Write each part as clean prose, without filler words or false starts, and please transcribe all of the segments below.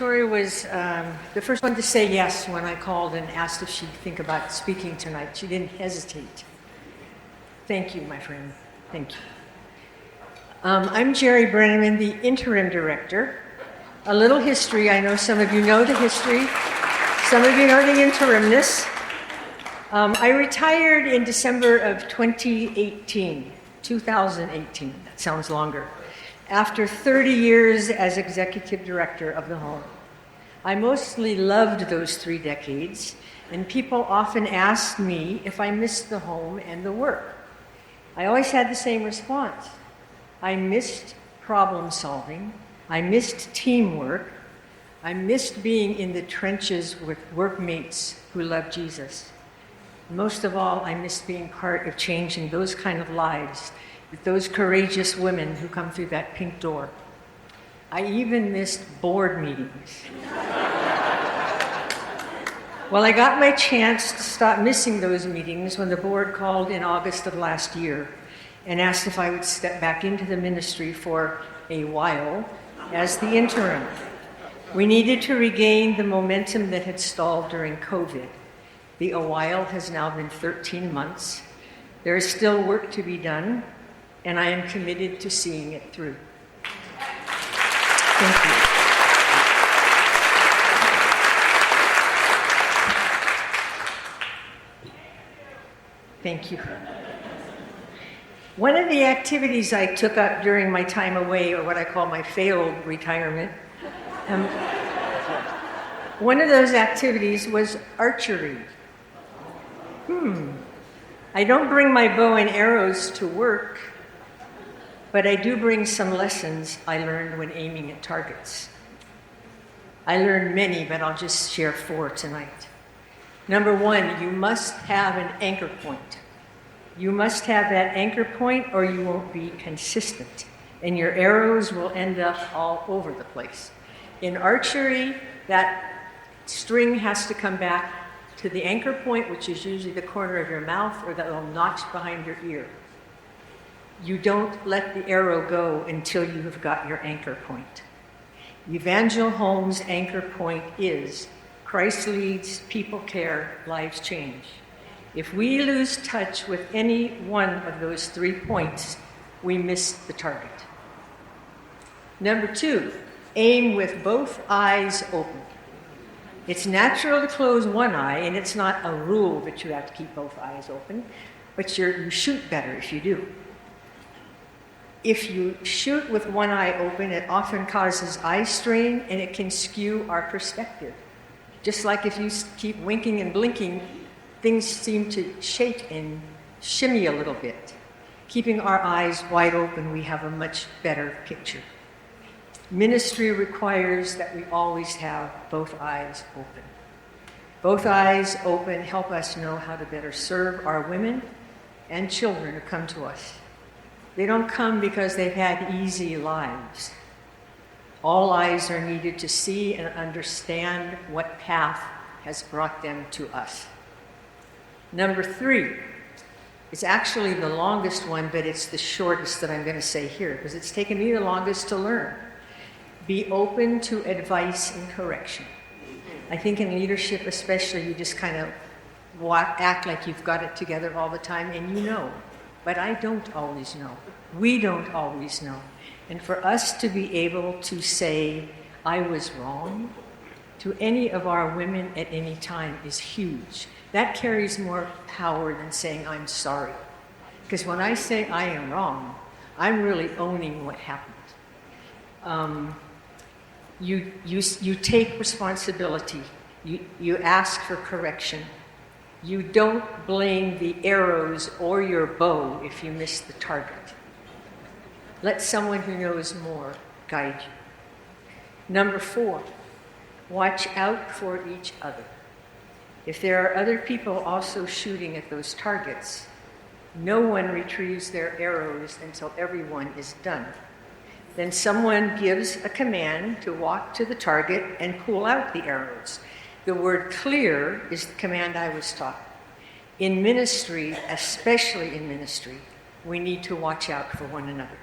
Victoria was the first one to say yes when I called and asked if she'd think about speaking tonight. She didn't hesitate. Thank you, my friend. Thank you. I'm Jerry Brenneman, the interim director. A little history. I know some of you know the history. Some of you know the interimness. I retired in December of 2018. That sounds longer. After 30 years as executive director of the home. I mostly loved those 3 decades, and people often asked me if I missed the home and the work. I always had the same response. I missed problem solving. I missed teamwork. I missed being in the trenches with workmates who love Jesus. Most of all, I missed being part of changing those kind of lives with those courageous women who come through that pink door. I even missed board meetings. Well, I got my chance to stop missing those meetings when the board called in August of last year and asked if I would step back into the ministry for a while as the interim. We needed to regain the momentum that had stalled during COVID. The a while has now been 13 months. There is still work to be done, and I am committed to seeing it through. Thank you. Thank you. One of the activities I took up during my time away, or what I call my failed retirement, one of those activities was archery. I don't bring my bow and arrows to work, but I do bring some lessons I learned when aiming at targets. I learned many, but I'll just share 4 tonight. Number 1, you must have an anchor point. You must have that anchor point or you won't be consistent, and your arrows will end up all over the place. In archery, that string has to come back to the anchor point, which is usually the corner of your mouth or that little notch behind your ear. You don't let the arrow go until you have got your anchor point. Evangel Home's anchor point is Christ leads, people care, lives change. If we lose touch with any one of those 3 points, we miss the target. Number 2, aim with both eyes open. It's natural to close one eye, and it's not a rule that you have to keep both eyes open, but you shoot better if you do. If you shoot with one eye open, it often causes eye strain, and it can skew our perspective. Just like if you keep winking and blinking, things seem to shake and shimmy a little bit. Keeping our eyes wide open, we have a much better picture. Ministry requires that we always have both eyes open. Both eyes open help us know how to better serve our women and children who come to us. They don't come because they've had easy lives. All eyes are needed to see and understand what path has brought them to us. Number 3, it's actually the longest one, but it's the shortest that I'm going to say here because it's taken me the longest to learn. Be open to advice and correction. I think in leadership especially, you just kind of act like you've got it together all the time, and you know. But I don't always know. We don't always know. And for us to be able to say, I was wrong, to any of our women at any time is huge. That carries more power than saying, I'm sorry. Because when I say I am wrong, I'm really owning what happened. You take responsibility. You ask for correction. You don't blame the arrows or your bow if you miss the target. Let someone who knows more guide you. Number 4, watch out for each other. If there are other people also shooting at those targets, no one retrieves their arrows until everyone is done. Then someone gives a command to walk to the target and pull out the arrows. The word clear is the command I was taught. In ministry, especially in ministry, we need to watch out for one another.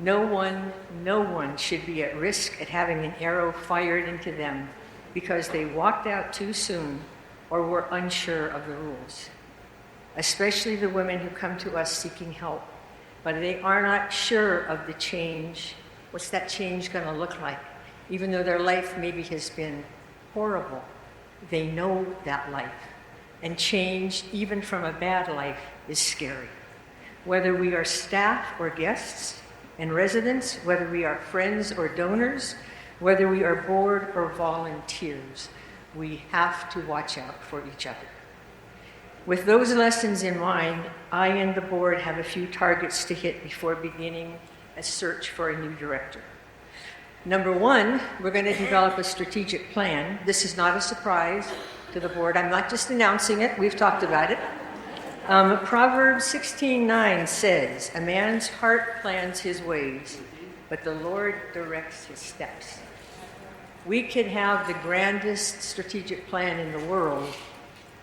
No one should be at risk at having an arrow fired into them because they walked out too soon or were unsure of the rules. Especially the women who come to us seeking help, but they are not sure of the change. What's that change going to look like? Even though their life maybe has been horrible, they know that life. And change, even from a bad life, is scary. Whether we are staff or guests and residents, whether we are friends or donors, whether we are board or volunteers, we have to watch out for each other. With those lessons in mind, I and the board have a few targets to hit before beginning a search for a new director. Number one, we're going to develop a strategic plan. This is not a surprise to the board. I'm not just announcing it. We've talked about it. Proverbs 16:9 says, "A man's heart plans his ways, but the Lord directs his steps." We could have the grandest strategic plan in the world,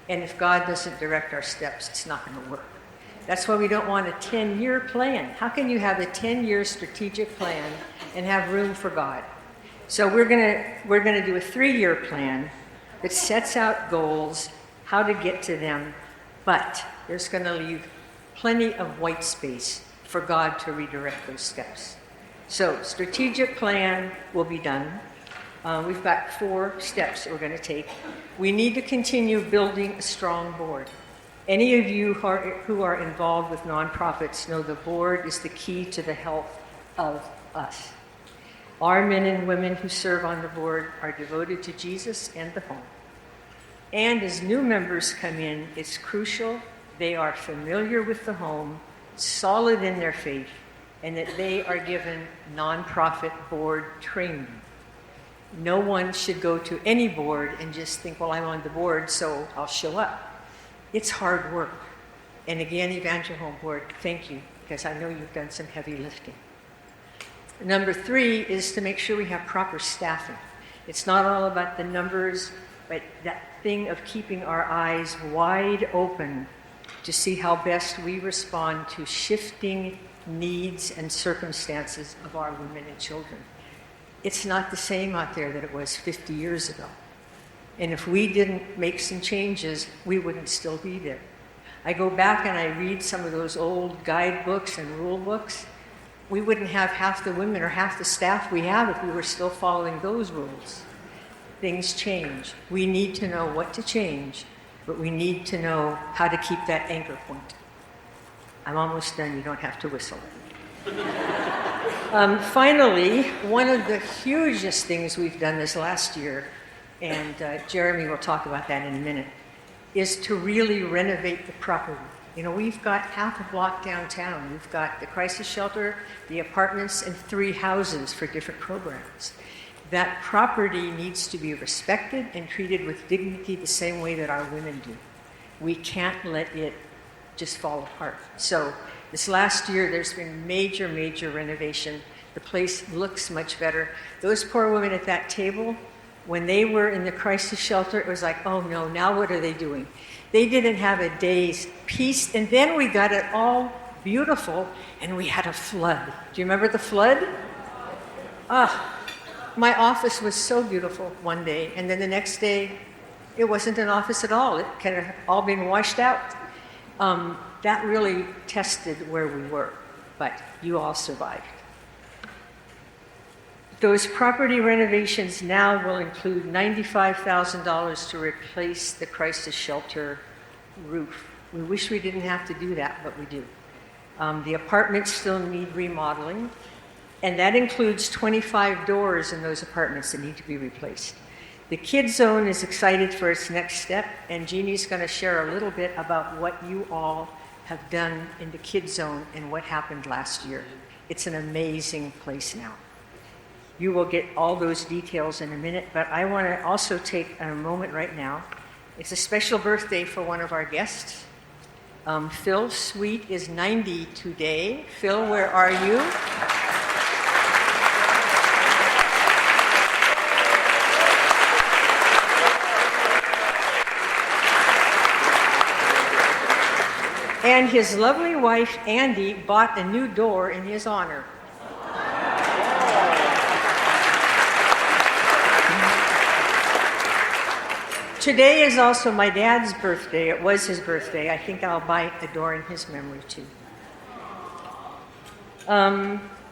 and if God doesn't direct our steps, it's not going to work. That's why we don't want a 10-year plan. How can you have a 10-year strategic plan and have room for God? So we're going to do a 3-year plan that sets out goals, how to get to them, but there's going to leave plenty of white space for God to redirect those steps. So strategic plan will be done. We've got 4 steps that we're going to take. We need to continue building a strong board. Any of you who are involved with nonprofits know the board is the key to the health of us. Our men and women who serve on the board are devoted to Jesus and the home. And as new members come in, it's crucial they are familiar with the home, solid in their faith, and that they are given nonprofit board training. No one should go to any board and just think, well, I'm on the board, so I'll show up. It's hard work. And again, Evangel Home Board, thank you, because I know you've done some heavy lifting. Number 3 is to make sure we have proper staffing. It's not all about the numbers, but that thing of keeping our eyes wide open to see how best we respond to shifting needs and circumstances of our women and children. It's not the same out there that it was 50 years ago. And if we didn't make some changes, we wouldn't still be there. I go back and I read some of those old guidebooks and rule books. We wouldn't have half the women or half the staff we have if we were still following those rules. Things change. We need to know what to change, but we need to know how to keep that anchor point. I'm almost done. You don't have to whistle. Finally, one of the hugest things we've done this last year, and Jeremy will talk about that in a minute, is to really renovate the property. You know, we've got half a block downtown. We've got the crisis shelter, the apartments, and 3 houses for different programs. That property needs to be respected and treated with dignity the same way that our women do. We can't let it just fall apart. So this last year, there's been major renovation. The place looks much better. Those poor women at that table, when they were in the crisis shelter, it was like, oh no, now what are they doing? They didn't have a day's peace, and then we got it all beautiful, and we had a flood. Do you remember the flood? My office was so beautiful one day, and then the next day, it wasn't an office at all. It kind of all been washed out. That really tested where we were, but you all survived. Those property renovations now will include $95,000 to replace the crisis shelter roof. We wish we didn't have to do that, but we do. The apartments still need remodeling, and that includes 25 doors in those apartments that need to be replaced. The Kids Zone is excited for its next step, and Jeannie's going to share a little bit about what you all have done in the Kids Zone and what happened last year. It's an amazing place now. You will get all those details in a minute, but I want to also take a moment right now. It's a special birthday for one of our guests. Phil Sweet is 90 today. Phil, where are you? And his lovely wife, Andy, bought a new door in his honor. Today is also my dad's birthday. It was his birthday. I think I'll buy a door in his memory too.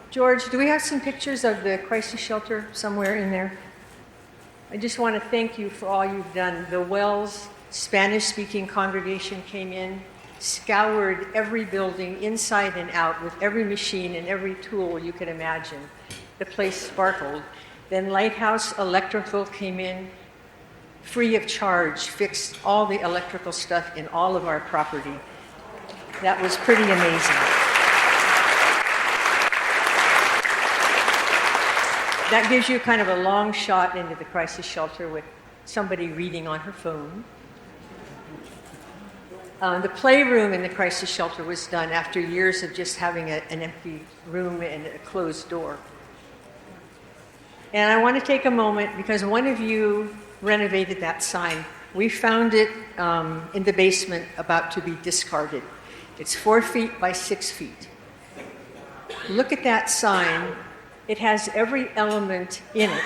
George, do we have some pictures of the crisis shelter somewhere in there? I just want to thank you for all you've done. The Wells Spanish-speaking congregation came in, scoured every building inside and out with every machine and every tool you could imagine. The place sparkled. Then Lighthouse Electrical came in, free of charge, fixed all the electrical stuff in all of our property. That was pretty amazing. That gives you kind of a long shot into the crisis shelter with somebody reading on her phone. The playroom in the crisis shelter was done after years of just having an empty room and a closed door. And I want to take a moment because one of you renovated that sign. We found it in the basement about to be discarded. It's 4 feet by 6 feet. Look at that sign. It has every element in it.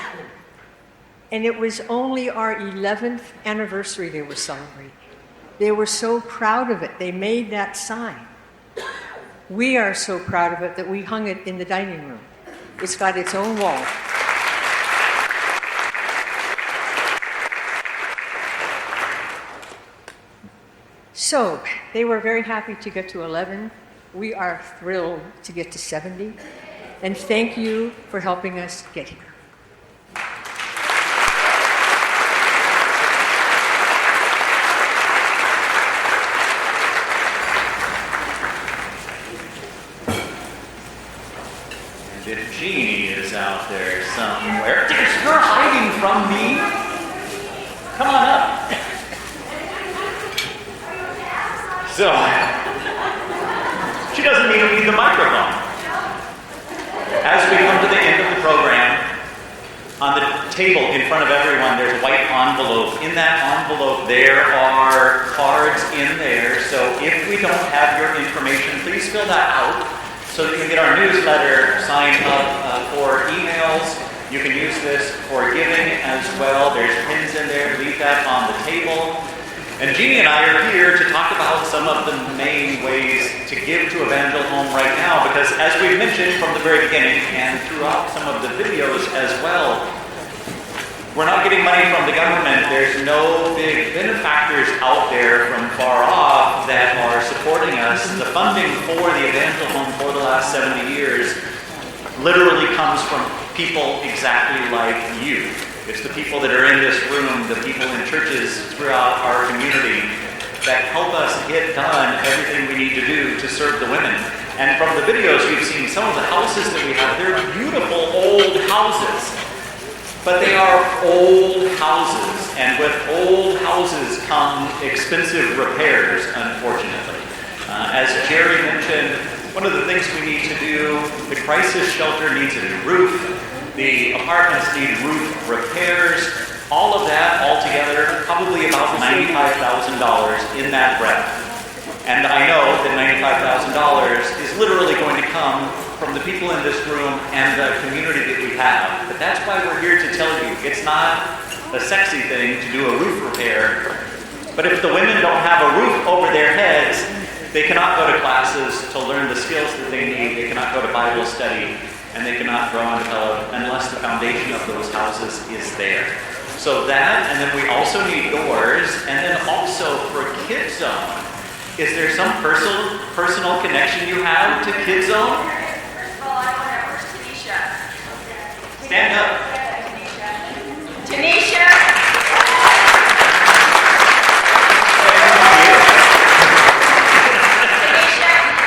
And it was only our 11th anniversary they were celebrating. They were so proud of it. They made that sign. We are so proud of it that we hung it in the dining room. It's got its own wall. So they were very happy to get to 11. We are thrilled to get to 70. And thank you for helping us get here. And if Jeannie is out there somewhere, is her hiding from me? Come on up. So, she doesn't even need the microphone. As we come to the end of the program, on the table in front of everyone, there's a white envelope. In that envelope, there are cards in there. So if we don't have your information, please fill that out so that you can get our newsletter, sign up for emails. You can use this for giving as well. There's pins in there. Leave that on the table. And Jeannie and I are here to talk about some of the main ways to give to Evangel Home right now, because as we've mentioned from the very beginning and throughout some of the videos as well, we're not getting money from the government. There's no big benefactors out there from far off that are supporting us. The funding for the Evangel Home for the last 70 years literally comes from people exactly like you. It's the people that are in this room, the people in churches throughout our community that help us get done everything we need to do to serve the women. And from the videos you've seen, some of the houses that we have, they're beautiful old houses. But they are old houses, and with old houses come expensive repairs, unfortunately. As Jerry mentioned, one of the things we need to do, the crisis shelter needs a new roof. The apartments need roof repairs. All of that altogether, probably about $95,000 in that breadth. And I know that $95,000 is literally going to come from the people in this room and the community that we have. But that's why we're here to tell you, it's not a sexy thing to do a roof repair. But if the women don't have a roof over their heads, they cannot go to classes to learn the skills that they need. They cannot go to Bible study. And they cannot grow and develop unless the foundation of those houses is there. So that, and then we also need doors, and then also for Kids Zone. Is there some personal connection you have to Kids Zone? First of all, I want to where's Tanisha? Stand up. Tanisha!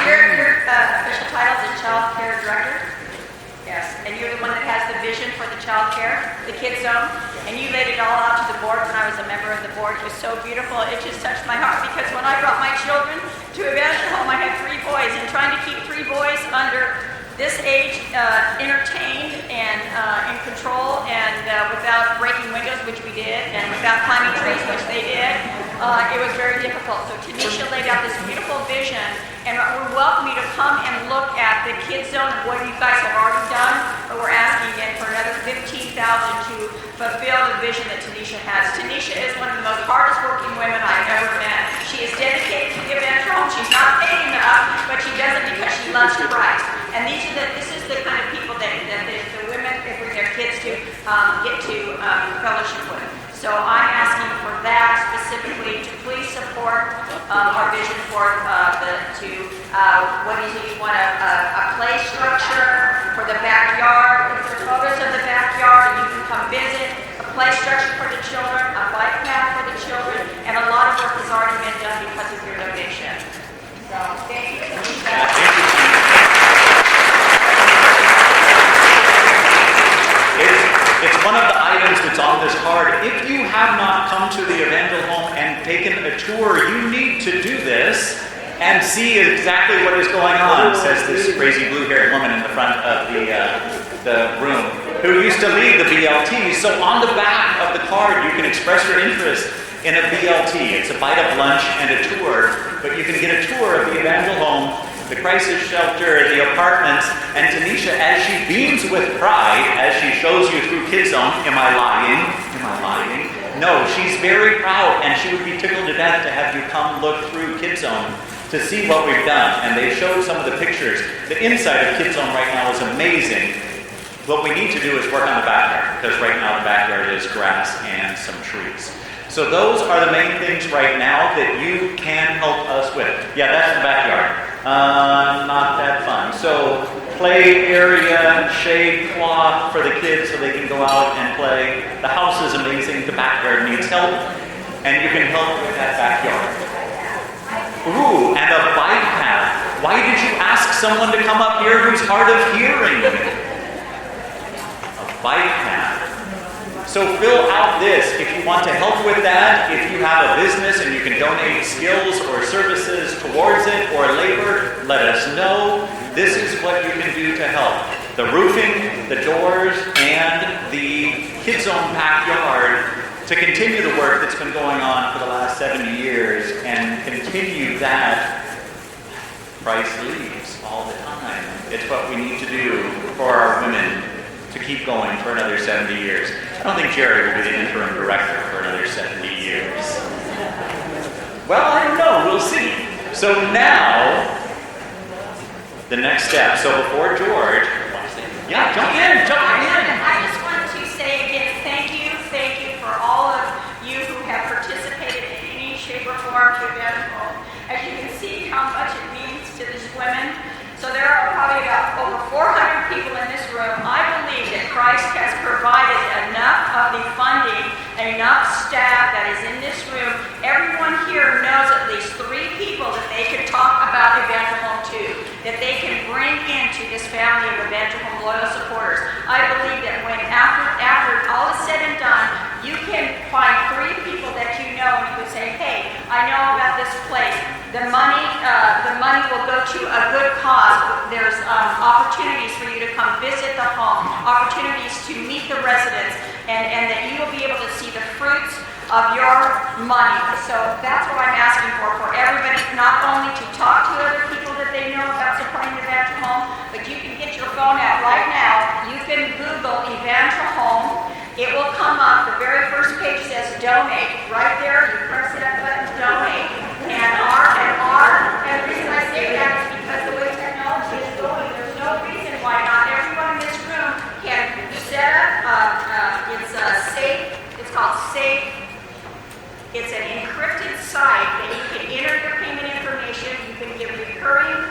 Your official title is Child Care Director? Yes, and you're the one that has the vision for the child care, the Kids Zone, and you laid it all out to the board when I was a member of the board. It was so beautiful. It just touched my heart because when I brought my children to Evangel Home, I had 3 boys, and trying to keep 3 boys under this age entertained and in control and without breaking windows, which we did, and without climbing trees, which they did, it was very difficult. So Tanisha laid out this beautiful vision, and we welcome you to come and look at the Kids Zone and what you guys have already done. but we're asking again for another $15,000 to fulfill the vision that Tanisha has. Tanisha is one of the most hardest working women I've ever met. She is dedicated to the Evangel Home. She's not paid enough, but she does it because she loves Christ. And this is the kind of people that the women that bring their kids to get to fellowship with. So I'm asking for that specifically to please support our vision for what do you want, a play structure for the backyard. There's photos of the backyard and you can come visit. A play structure for the children, a bike path for the children, and a lot of work has already been done because of your donation. So thank you. It's one of the items that's on this card. If you have not come to the Evangel Home and taken a tour, you need to do this and see exactly what is going on, says this crazy blue-haired woman in the front of the room who used to lead the BLT. So on the back of the card, you can express your interest in a BLT. It's a bite of lunch and a tour, but you can get a tour of the Evangel Home, the crisis shelter, the apartments, and Tanisha, as she beams with pride, as she shows you through Kids Zone, am I lying? Am I lying? No, she's very proud, and she would be tickled to death to have you come look through Kids Zone to see what we've done. And they showed some of the pictures. The inside of Kids Zone right now is amazing. What we need to do is work on the backyard, because right now the backyard is grass and some trees. So those are the main things right now that you can help us with. Yeah, that's the backyard. Not that fun. So play area, shade cloth for the kids so they can go out and play. The house is amazing. The backyard needs help. And you can help with that backyard. Ooh, and a bike path. Why did you ask someone to come up here who's hard of hearing? A bike path. So fill out this if you want to help with that, if you have a business and you can donate skills or services towards it or labor, let us know. This is what you can do to help. The roofing, the doors, and the Kids Zone backyard to continue the work that's been going on for the last 70 years and continue that. Christ leaves all the time. It's what we need to do for our women to keep going for another 70 years. I don't think Jerry will be the interim director for another 70 years. Well, I don't know. We'll see. So now, the next step. So before George, yeah, jump in. I just want to say again, thank you for all of you who have participated in any shape or form to Evangel Home. As you can see how much it means to these women. So there are probably about over 400 people in this room. I believe that Christ has provided enough of the funding, enough staff that is in this room. Everyone here knows at least 3 people that they can talk about Evangel Home to, that they can bring into this family of Evangel Home loyal supporters. I believe that when after all is said and done, you can find 3 people that you know and you would say, hey, I know about this place. The money will go to a good cause. There's opportunities for you to come visit the home, opportunities to meet the residents, and that you will be able to see the fruits of your money. So that's what I'm asking for everybody, not only to talk to other people that they know about supporting the Evangel Home, but you can get your phone out right now. You can Google Evangel Home. It will come up. The very first page says donate. Right there, you press that button, donate. And the reason I say that is because the way technology is going, there's no reason why not everyone in this room can set up, it's safe, it's called Safe. It's an encrypted site that you can enter your payment information, you can give recurring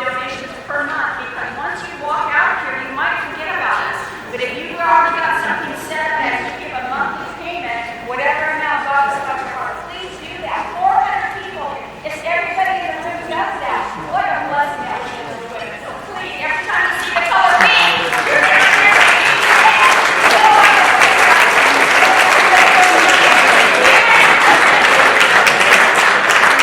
donations per month, because once you walk out here, you might forget about us. But if you've already got something set up and you give a monthly payment, whatever amount God has got your heart, please do that. 400 people, it's everybody in the room does that. What a blessing that is to the women. So please, every time you see the color pink, you're going to share it.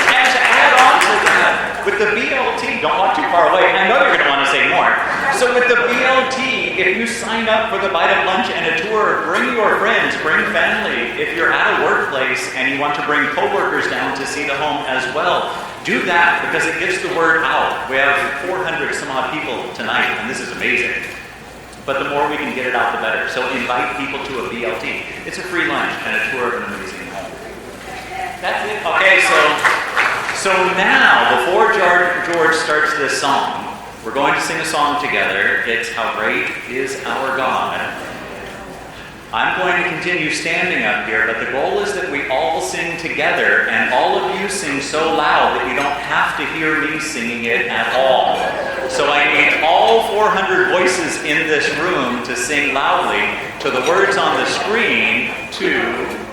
And to add on to that, with the BLT, don't walk too far away. I know you're going to want to say more. So with the BLT, if you sign up for the bite of lunch and a tour, bring your friends, bring family. If you're at a workplace and you want to bring coworkers down to see the home as well, do that because it gets the word out. We have 400 some odd people tonight, and this is amazing. but the more we can get it out, the better. So invite people to a BLT. It's a free lunch and a tour of an amazing home. That's it. Okay, so now, before George starts this song, we're going to sing a song together. It's How Great Is Our God. I'm going to continue standing up here, but the goal is that we all sing together, and all of you sing so loud that you don't have to hear me singing it at all. So I need all 400 voices in this room to sing loudly to the words on the screen to